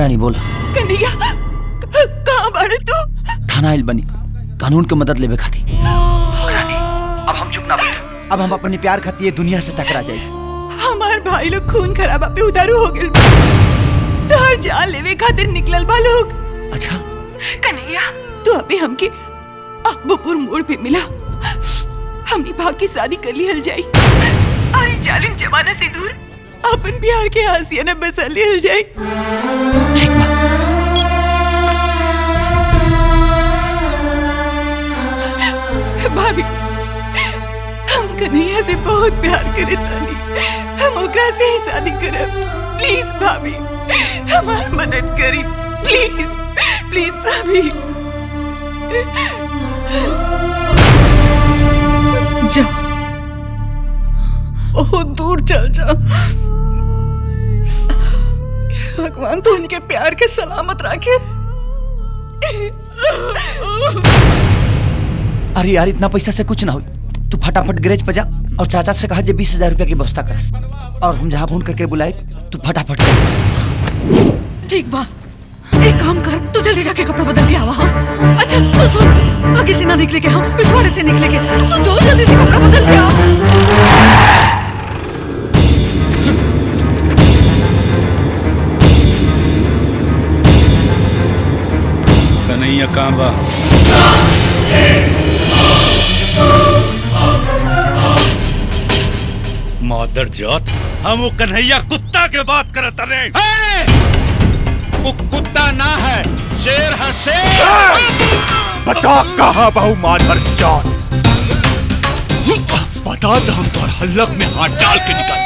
रानी बोला। कन्हैया कहाँ बाड़े तू? थाना आइल बनी कानून के मदद लेवे खाती। रानी अब हम चुप ना बैठ, अब हम अपने प्यार खाती ये दुनिया से टकरा जाए। हमार भाई लोग खून खराबा पे उतारू हो गए, तोहर जान लेवे खातिर निकलल बा लोग। अच्छा कन्हैया तू अबे हमके अब्बूपुर मोड़ पे मिला, हमनी भाग की शादी कर लिहल जाई और इन जालिम जमाना से दूर अपन प्यार के आसियाना बसा लिहल जाई। ठीक बा। भाभी हम कन्हैया से बहुत प्यार करे तानी, हम ओकरा से ही शादी करब। प्लीज भाभी हमार मदद करी, प्लीज प्लीज भाभी। जा बहुत दूर चल जा, भगवान तो उनके प्यार के सलामत रखे। अरे यार इतना पैसा से कुछ ना हो, तू फटाफट गैरेज पे जा और चाचा से कहा 20,000 रुपया की व्यवस्था करस, और हम जहाँ फोन करके बुलाए तू फटाफट चल। ठीक बा, एक काम कर, तू जल्दी जाके कपड़ा बदल के आवा। हाँ अच्छा तू सुन, आगे से ना निकले के, हम पिछवाड़े से निकले के, तू जो जल्दी से कपड़ा बदल के आ। कन्हैया कहाँ बा? मादर जात, हम वो कन्हैया कुत्ता के बात करत रहे। वो कुत्ता ना है, शेर है शेर। बता कहाँ बहु मादर जात, बता तो हम तोर हल्लक में हाथ डाल के निकल।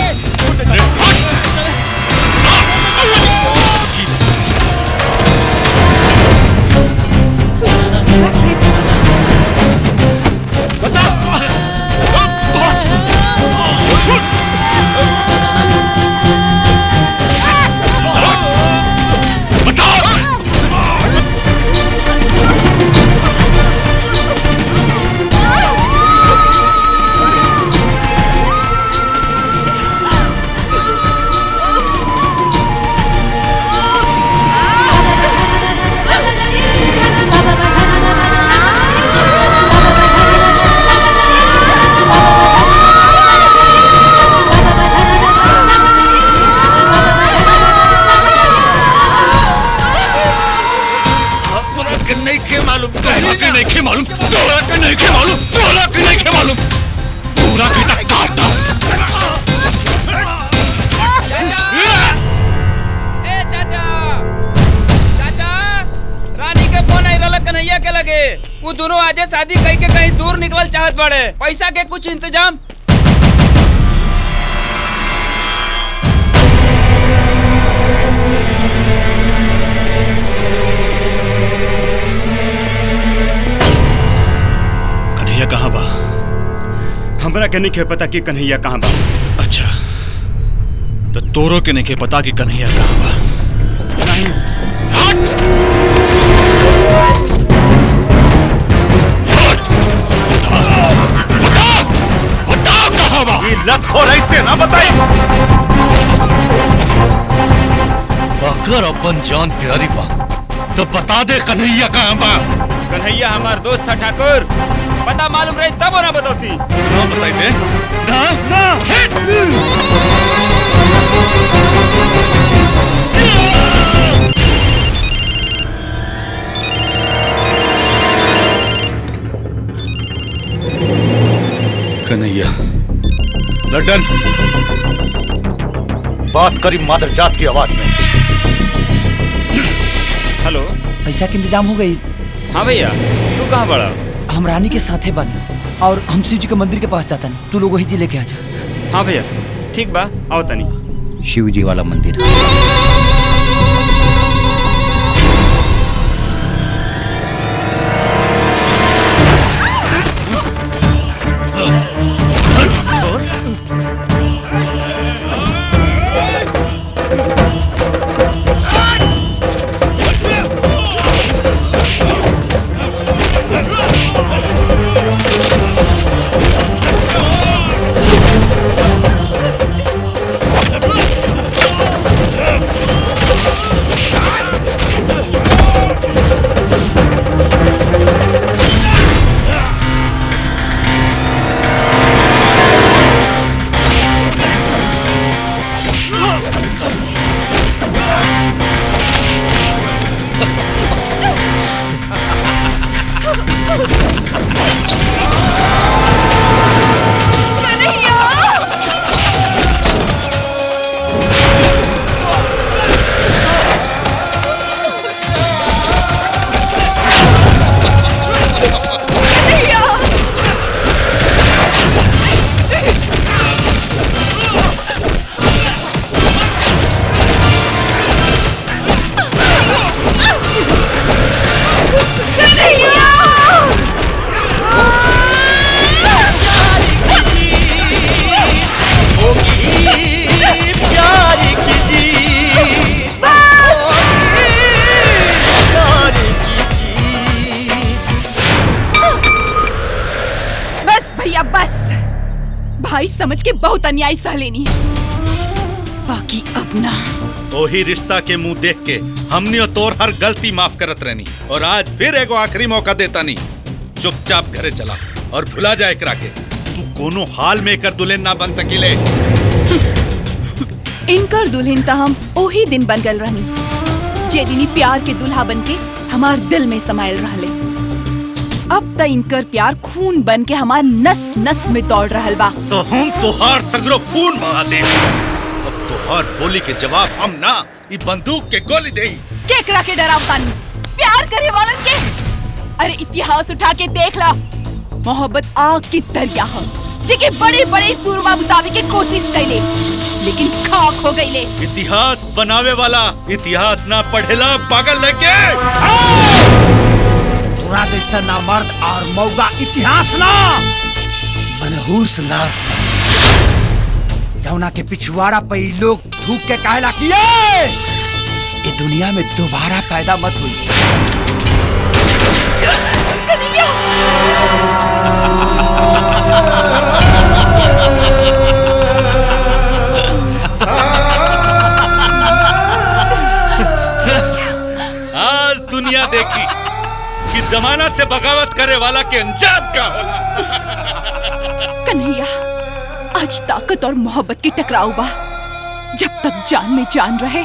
वो दोनों आजे शादी कहीं के कहीं दूर निकल चाहत बड़े, पैसा के कुछ इंतजाम। कन्हैया कहाँ बा? हमरा के नहीं पता कि कन्हैया कहाँ बा। अच्छा तो तोरो के नहीं पता कि कन्हैया कहाँ बा? नहीं। और ऐसे ना बताई, अगर अपन जान प्यारी बा तो बता दे कन्हैया कहाँ बा। कन्हैया हमार दोस्त था ठाकुर, पता मालूम रही तब ना बताती। ना बताई दे ना। कन्हैया लड्डन बात करी मादर जात की आवाज में। हेलो, पैसा के इंतजाम हो गई? हाँ भैया, तू कहाँ बड़ा? हम रानी के साथे बने और हम शिव जी के मंदिर के पास जाता नहीं, तू लोग वही जी लेके आ जा। हाँ भैया ठीक बा, आओ तनी। शिव जी वाला मंदिर। भैया बस, भाई समझ के बहुत अन्याय सह लेनी है, बाकी अब ना। वही रिश्ता के मुंह देख के हमने और तोर हर गलती माफ करत रहनी, और आज फिर एगो आखिरी मौका देता नहीं। चुपचाप घरे चला और भुला जाए एकरा के। तू कोनो हाल में एकर दुल्हन ना बन सकीले। इनकर दुल्हन तो हम ओही दिन बन गल रहनी, जे दिनी प्यार के दुल्हा बन के हमार दिल में समायल रहले। अब तो इनकर प्यार खून बन के हमार नस नस में दौड़ रहल बा। तो हम तोहार सगरो खून बहा दे। अब तोहार बोली के जवाब हम ना, ई बंदूक के गोली दे। केकरा के डरावतानी? प्यार करे वालन के? अरे इतिहास उठा के देख ला, मोहब्बत आग की दरिया है, जेके बड़े बड़े सूरमा बुतावे के कोशिश कैले, लेकिन खाक हो गईले। इतिहास बनावे वाला इतिहास ना पढ़ेला, पागल लगे। तोरा जैसा नामर्द और मौगा इतिहास ना, मनहूस लाश जौना के पिछुआड़ा पे ई लोग थूक के कहला कि ये दुनिया में दोबारा पैदा मत हुई। आज दुनिया देखी कि जमाना से बगावत करे वाला के अंजाम क्या होला। कन्हैया, आज ताकत और मोहब्बत की टकराव बा। जब तक जान में जान रहे,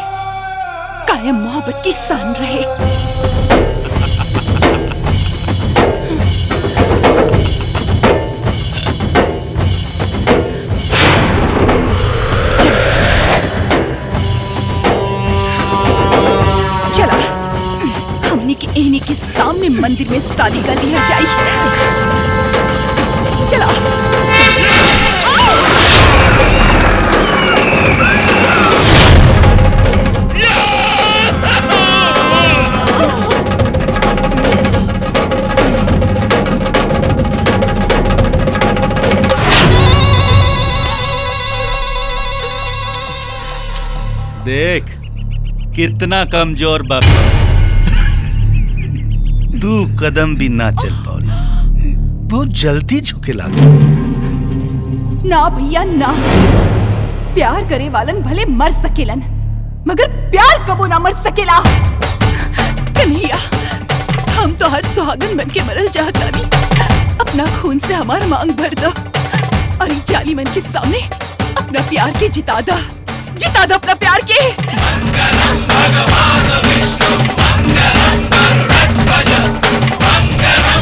कायम मोहब्बत की शान रहे। चला, हमने के एहनी के सामने मंदिर में शादी कर ली है। जाई चला। देख कितना कमजोर बाप, तू कदम भी ना चल पाओ, बहुत जल्दी झुके लागे। ना भैया ना, प्यार करे वालन भले मर सकेलन, मगर प्यार कबो ना मर सकेला। कन्हैया, हम तो हर सुहागन बन के मरल चाहता नहीं। अपना खून से हमार मांग भर दो, और इस जाली मन के सामने अपना प्यार के जिता दो अपना प्यार के। मंगलम भगवान विष्णु मंगलम गरुड़ध्वज मंगलम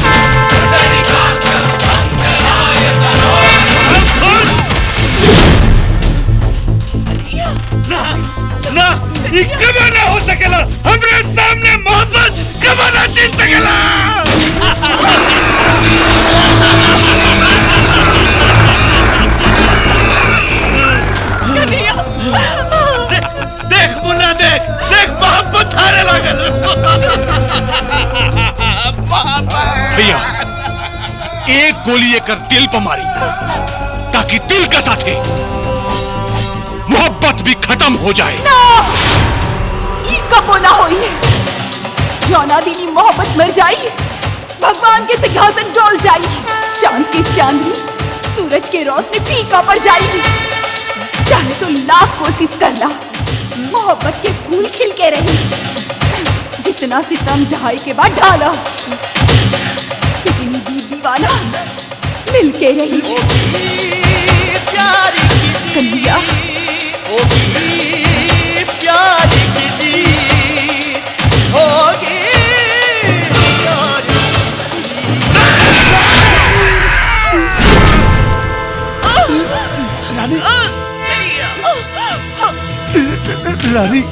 पुंडरीकाक्ष मंगलाय ना, ये कबो ना हो सकेला। हमरे सामने मोहब्बत कबो ना जीत सकेला। देख मुन्ना, देख मोहब्बत हारे लागल। भैया, एक गोली एकर दिल पर मारी, ताकि दिल का साथे मोहब्बत भी खत्म हो जाए। ई कबो ना होई। जौना दीनी मोहब्बत मर जाई, भगवान के सिंहासन डोल जाई, चांद की चांदनी सूरज के रोशनी फीका पड़ जाई। चाहे तो लाख कोशिश करना, मोहब्बत के फूल खिल के रही। जितना सितम ढाई के बाद ढाला, लेकिन दीवाना मिल के रही। कन्हैया, रानी,